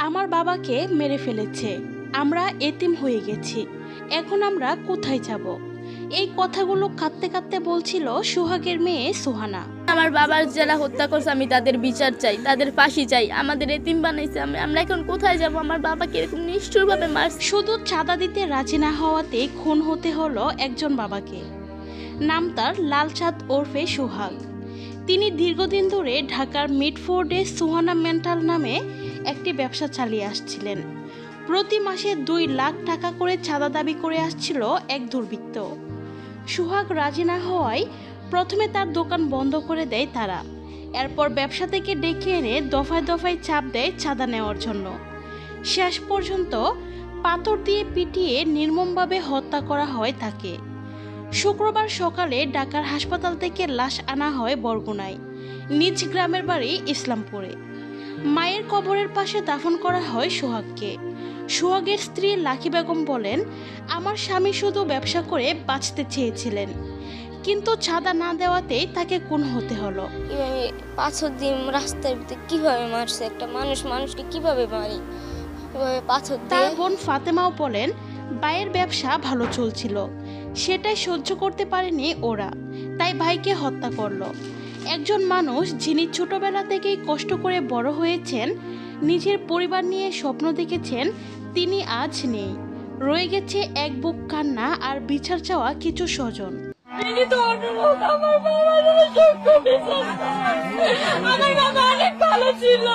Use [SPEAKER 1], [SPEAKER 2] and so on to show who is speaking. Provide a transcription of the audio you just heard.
[SPEAKER 1] আমার বাবাকে মেরে ফেলেছে, আমরা এতিম হয়ে গেছি, এখন আমরা কোথায় যাব? এই কথাগুলো কাঁদতে কাঁদতে বলছিল সোহাগের মেয়ে সোহানা।
[SPEAKER 2] আমার বাবার যারা হত্যা করছে আমি তাদের বিচার চাই, তাদের ফাঁসি চাই। আমাদের এতিম বানাইছে, আমরা এখন কোথায় যাব? আমার বাবাকে এরকম নিষ্ঠুরভাবে মারছে।
[SPEAKER 1] শুধু চাঁদা দিতে রাজি না হওয়াতে খুন হতে হলো একজন বাবাকে। নাম তার লালচাঁদ ওরফে সোহাগ। তিনি দীর্ঘদিন ধরে ঢাকার মিডফোর্ডে সোহানা মেন্টাল নামে একটি ব্যবসা চালিয়ে আসছিলেন। প্রতি মাসে 2 লাখ টাকা করে চাঁদা দাবি করে আসছিল এক দুর্বৃত্ত। সোহাগ রাজি না হওয়ায় প্রথমে তার দোকান বন্ধ করে দেয় তারা। এরপর ব্যবসা থেকে ডেকে এনে দফায় দফায় চাপ দেয় চাঁদা নেওয়ার জন্য। শেষ পর্যন্ত পাথর দিয়ে পিটিয়ে নির্মমভাবে হত্যা করা হয় তাকে। শুক্রবার সকালে ঢাকার হাসপাতাল থেকে লাশ আনা হয় বরগুনায়, নিজ গ্রামের বাড়ি ইসলামপুরে। মায়ের কবরের পাশে দাফন করা হয় সোহাগকে। সোহাগের স্ত্রী লাকি বেগম বলেন, আমার স্বামী শুধু ব্যবসা করে বাঁচতে চেয়েছিলেন, কিন্তু চাঁদা না দেওয়াতেই তাকে খুন হতে হলো।
[SPEAKER 3] কিভাবে পাথর দিয়ে রাস্তার ভিতরে কিভাবে মারছে? একটা মানুষকে কিভাবে মারি? কিভাবে পাথর দিয়ে?
[SPEAKER 1] তার বোন ফাতেমাও বলেন, ভাইয়ের ব্যবসা ভালো চলছিল, সেটাই সহ্য করতে পারেনি ওরা, তাই ভাইকে হত্যা করলো। একজন মানুষ যিনি ছোটবেলা থেকেই কষ্ট করে বড় হয়েছেন, নিজের পরিবার নিয়ে স্বপ্ন দেখেছেন, তিনি আজ নেই। রয়ে গেছে এক বুক কান্না আর বিচার চাওয়া কিছু স্বজন।
[SPEAKER 2] আমার বাবা অনেক ভালো ছিল।